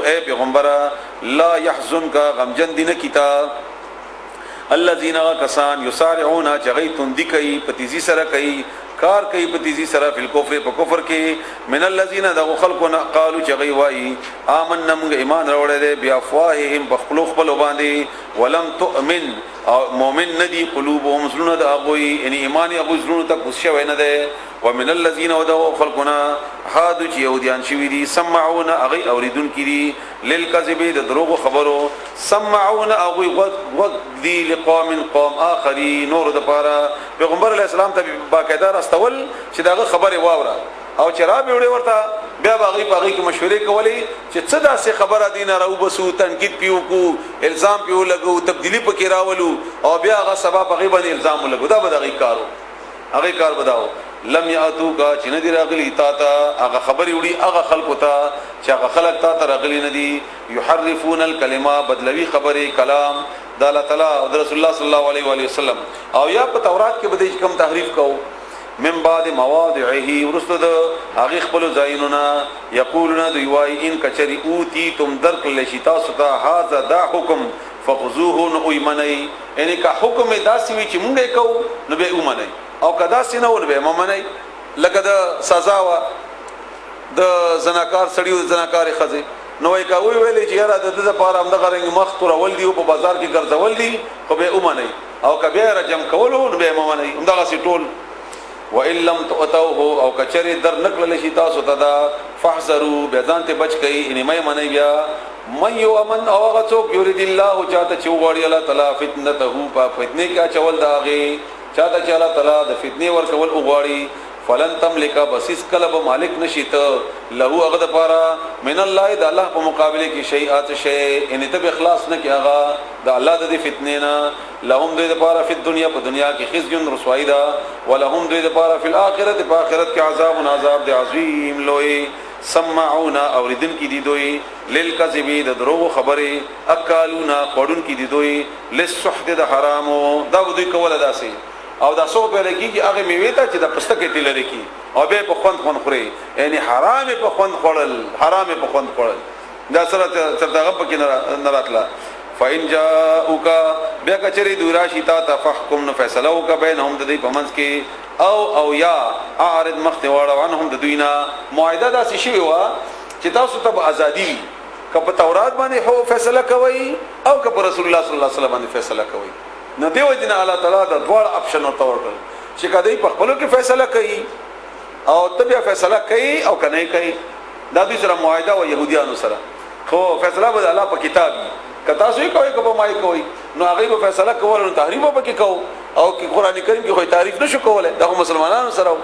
اے پیغمبره لا يحزنك غمجن دین کیتا الذين كسان يسارعون جغيتون دکای پتیزی سره کای کار کوي په تیزی سره په کفر په کفر کې من الذين ذو خلقنا قالوا چغي وای آمنا موږ ایمان راوړل دي بیا افواههم بخلوق بل باندې ولم تؤمن مؤمن ندي قلوبهم زلون د اغوي یعنی ایمان ابو زلون ته کوشش وینه ده ومن الذين ذو خلقنا حادو چې يهوديان شوي دي سمعون اغي اوریدون کړي للكذب د دروغ خبرو سمعون اغي وقت دي لقوم قوم اخرين نور د پاره پیغمبر علی السلام ته باقاعده راستول چې داغه خبره واوره او چې را به وړي ورته بیا باغی پاغي کې مشورې کولې چې څه داسې خبره دینه راو بسو تنقید پیو کو الزام پیو لګو تبدیلی پکې راولو او بیا هغه سبب هغه باندې الزام لګو دا به دغه کارو هغه کار بداو لم یاتو کا چې ندی راغلی تا ته هغه خبري وړي هغه خلق ته چې هغه خلق تا ته راغلی ندي يحرفون الكلمه بدلوي خبري کلام د الله تعالی او رسول الله صلی الله علیه و علیه وسلم او یا په تورات کې بده کم تحریف کو من بعد مواضعه ورستد هغه خپل زاینونه یقولون دوی ان کچری اوتی تم درک لشتا ستا هاذا دا حکم فخذوه نو ایمنی یعنی کا حکم داسي وی چې مونږه کو نو به ایمنی او کدا سینه ول به ممنی لکه د سزا وا د زناکار سړیو زناکار خزه نو وای کا وی ویلې چې یاره د دې لپاره هم د غرنګ مخ تور ول دی او په بازار کې ګرځول دي خو به ایمنی او کبه رجم کولو نو به ممنی هم دغه سی ټول وَإِن لَّمْ تُؤْتَوْهُ او کچری در نکړل شي تاسو ته دا فحذروا بيان ته بچ کئ ان مې منی بیا من یو امن او غڅوک یرید الله چاته چوغړی الله تعالی فتنته په فتنه کې چول داغه چاته چې الله تعالی د فتنه ور کول وغواړي فلن تملک بسس کلب مالک نشیت له هغه د پاره من الله د الله په مقابله کې شیئات شی ان ته اخلاص نه کې هغه د الله د فتنه نه لهم د پاره په دنیا کې خزي رسوایی دا ولهم د پاره په الاخرت په اخرت کې عذاب د عظیم لوی سمعون اوریدن کی دی دوی للکذب د دروغ خبره اکالونا قړون کی دی دوی للسحت د حرامو دا دوی کوله داسي او دا سو په لګي چې هغه میوه ته چې د پستکې تل لري کی او به په خوند خوري یعنی حرام په خوند خورل حرام په خوند خورل دا سره دغه پکې نه راتله فإن جاءوك بیا کچری دورا شیتا تفحکم نو فیصله وک بینهم د دې پمنس کې او یا اعرض مختواړه عنهم د دوینا موعده داسې شی وا چې تاسو ته ازادي کپ تورات باندې هو فیصله کوي او کپ رسول الله صلی الله علیه وسلم باندې فیصله کوي نو دیو جن الله تعالی د دوړ اپشن او تورکل چې کدی په خپل کې فیصله کوي او تبیا فیصله کوي او کنه کوي دا د سره موعده او يهوديانو سره خو فیصله به الله په کتاب کتا سوی کوي کبه مای کوي نو هغه په فیصله کول نو تحریف به کې کو او کې قران کریم کې خو تعریف نشو کوله دا مسلمانانو سره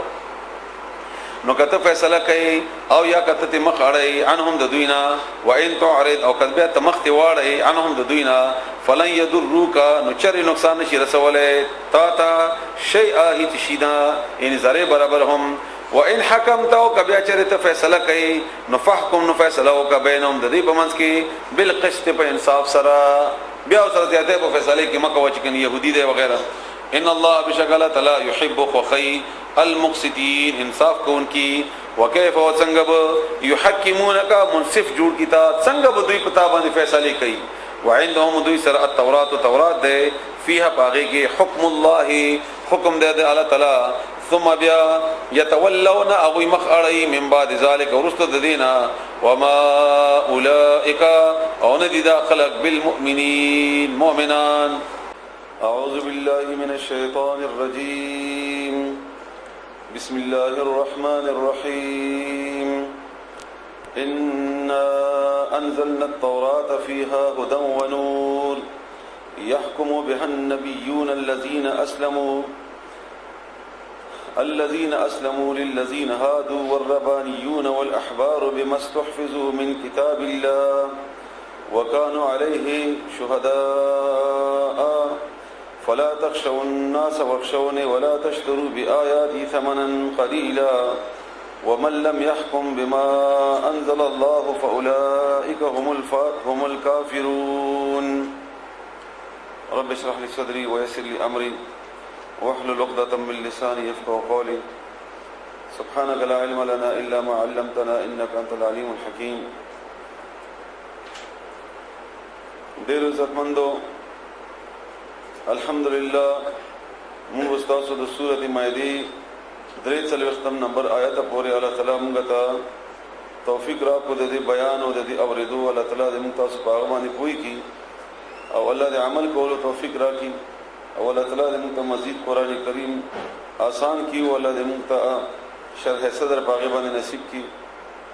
نو کته فیصله کوي او یا کته ته مخ اړي عنهم د دوینا وان تعرض او کذبه ته مخ ته واړي عنهم د دوینا فلن يضروك نو چر نقصان نشي رسوله تا شيئا هیڅ شیدا ان زره برابر هم وان حكمت او کبه چرته فیصله کوي نو فحكم نو فیصله او کبینهم د دې پمنس کې بالقسط په انصاف سره بیا سره ته په فیصله کې مکه وچکن يهودي دی وغيرها ان الله بشکل تعالی يحب خخي المقسطين انصاف کون کی وکيف وڅنګ يحكمونك منصف جوړ کیتا څنګه دوی پتا باندې فیصله کوي وعندهم دوی سره التوراۃ تورات ده فيها باغي کې حکم الله حکم ده الله تعالی ثم بیا يتولون او مخړی من بعد ذلك ورستد دینا وما اولئک او ندی دا خلق بالمؤمنین مؤمنان اعوذ بالله من الشیطان الرجیم بسم الله الرحمن الرحیم إنا أنزلنا التوراة فيها هدى ونور يحكم بها النبيون الذين أسلموا للذين هادوا والربانيون والأحبار بما استحفظوا من كتاب الله وكانوا عليه شهداء فلا تخشوا الناس واخشوني ولا تشتروا بآياتي ثمنا قليلا ومن لم يحكم بما أنزل الله فأولئك هم الكافرون رب اشرح لي صدري ويسر لي أمري واحلل عقدة من لساني يفقهوا قولي سبحانك لا علم لنا إلا ما علمتنا إنك أنت العليم الحكيم ډېر عزتمندو الحمدلله موږ تاسو د سورۃ مائده 43 نمبر آیت پورې الله تعالی موږ ته توفیق را کو د دې بیان او د دې اوریدو الله تعالی دې موږ تاسو په هغه باندې پوي کی او الله دې عمل کولو توفیق را کی او الله تعالی دې موږ ته مزید قران کریم آسان کی او الله دې موږ ته شرح صدر باغ باندې نصیب کی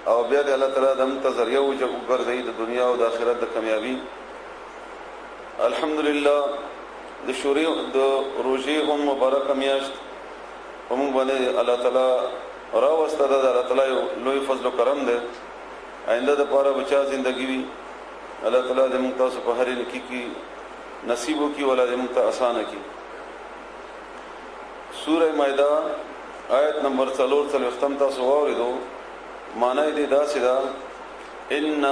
او بیا دې الله تعالی دې موږ ته ذریعہ وګرځي د دنیا او د آخرت د کامیابی الحمدلله د شوري د روزي هم مبارک میاشت هم باندې الله تعالی را واستاده د الله تعالی لوی فضل او کرم ده آینده د پاره بچا ژوندۍ وي الله تعالی دې موږ تاسو په هرې نکی کی نصیب کی ولا دې موږ ته آسان کی سورہ مائده آیت نمبر 4 ختم تاسو واوریدو معنی دې دا سیدا ان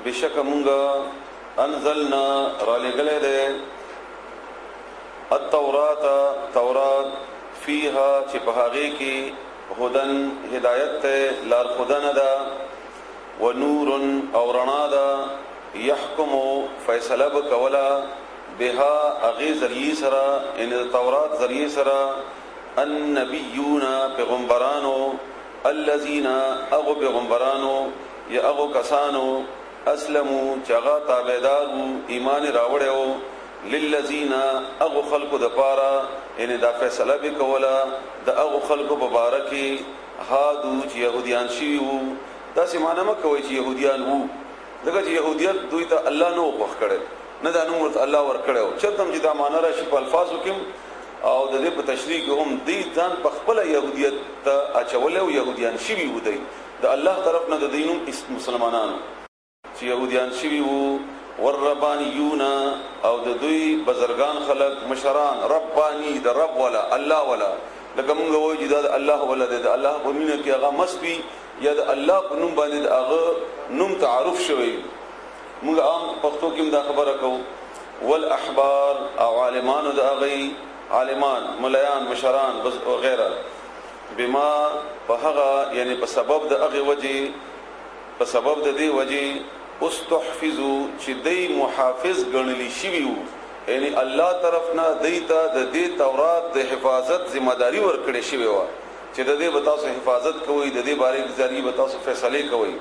بشک مونږه انزلنا را لګلې ده التورات تورات فيها چې په هغه کې هدن هدایت لار خدان ده ونور او رڼا ده يحكم فیصله وکولا بها اغه ذریعہ سره ان تورات ذریعہ سره النبیون پیغمبرانو الذين اغو پیغمبرانو یا اغو کسانو اسلمو چغا تابعدار ایمان راوړیو للذین اغو خلق د پارا ان دا فیصله وکولا د اغو خلق مبارکی هادو چې يهوديان شيو دا سیمانه مکوي چې يهوديان وو دغه چې يهوديت دوی ته الله نو خوښ کړي نه دا نو ورته الله ور کړو چرته چې دا معنا راشي په الفاظو کې او د دې په تشریح هم دې ځان په خپل يهوديت ته اچول او يهوديان شي وو دی د الله طرف نه د دینو مسلمانانو چې يهوديان شي وو والربانيون او د دوی بزرگان خلق مشران ربانی د رب ولا الله ولا لکه موږ وایو چې د الله ولا د الله په مینه کې هغه مسبي یا د الله په نوم باندې هغه نوم تعارف شوی موږ عام پښتو کې دا خبره کوو والاحبار او عالمان د هغه عالمان مليان مشران وغيرها بما فهغه یعنی په سبب د هغه وجه په سبب د دې وجه استحفظوا چې دی محافظ ګڼلی شي وو یعنی الله طرفنا دیتا د دې تورات د حفاظت ذمہ داری ورکړې شي وو چې د دې بتاو سه حفاظت کوي د دې باره کې ذری بتاو سه فیصله کوي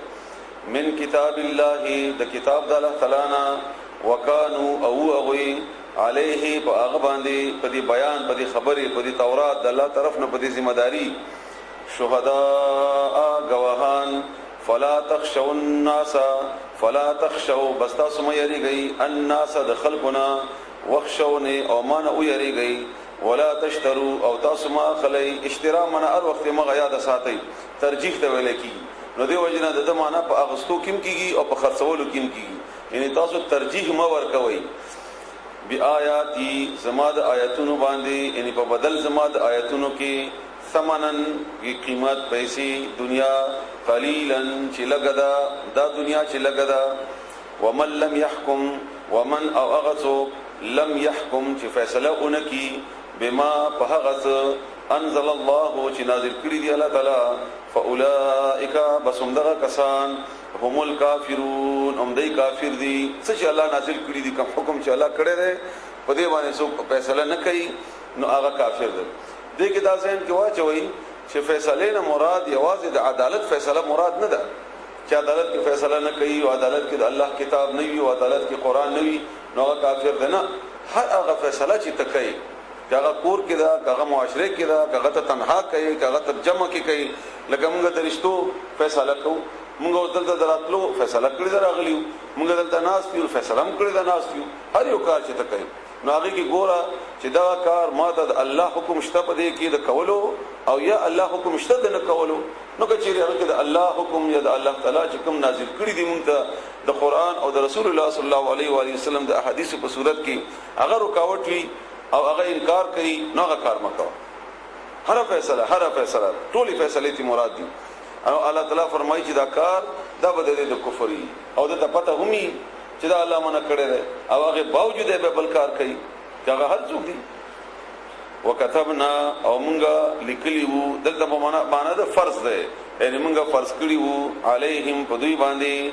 من کتاب الله د کتاب د الله تعالی نا وکانو او اوي علیه په هغه باندې په دې بیان په دې خبرې په دې تورات د الله طرف نه په دې ذمہ داری شهدا گواهان فلا تخشوا الناس فلا تخشوا بستا سم یریږي الناس د خلقنا وخشوني او مان او یریږي ولا تشتروا او تاسو ما خلی اشترا من هر وخت ما یاد ساتي ترجیح ته ویل کی نو دی وجنه د معنا په اغستو کیم کیږي او په خرڅولو کیم کیږي یعنی تاسو ترجیح ما ورکوي بیااتی زماد آیاتونو باندې یعنی په بدل زماد آیاتونو کې ثمنن کی قیمت پیسې دنیا قلیلن چې لګدا دا دنیا چې لګدا ومن لم يحكم ومن او اغسو لم يحكم چې فیصله اونکی بما فهغس انزل الله چې نازل کړی دی الله تعالی فاولئک بسمدغه کسان هم الکافرون هم دای کافر دي څه چې الله نازل کړی دي کوم حکم چې الله کړی دی په دې باندې څوک فیصله نه کوي نو هغه کافر دی دې کې دا ځین کې واچوي چې فیصله نه مراد یوازې د عدالت فیصله مراد نه ده چې عدالت کې فیصله نه کوي او عدالت کې د الله کتاب نه وي او عدالت کې قران نه وي نو هغه کافر دی نه هر هغه فیصله چې تکي هغه کور کې دا هغه معاشره کې دا هغه ته تنها کوي هغه ته جمع کې کوي لکه موږ د رشتو فیصله کوو موږ دلته دراتلو فیصله کړی راغلیو موږ دلته ناس یو فیصله هم کړی دا ناس یو هر یو کار چې تکي نو هغه کې ګوره چې دا کار ماته د الله حکم شته په دې کې د کولو او یا الله حکم شته د نه کولو نو که چیرې هغه کې د الله حکم یا د الله تعالی چې کوم نازل کړی دی موږ ته د قران او د رسول الله صلی الله علیه و علیه وسلم د احادیث په صورت کې هغه رکاوټ وي او هغه انکار کوي نو هغه کار مکو هر فیصله ټولي فیصله تی مراد دي او الله تعالی فرمایي چې دا کار دا بده د کفر او د پته همي چې دا الله منع کړی دی او هغه باوجود به بل کار کوي هغه هر څوک دي وكتبنا او مونږه لیکلی وو دلته په معنا د فرض ده یعنی مونږه فرض کړی وو علیهم په دوی باندې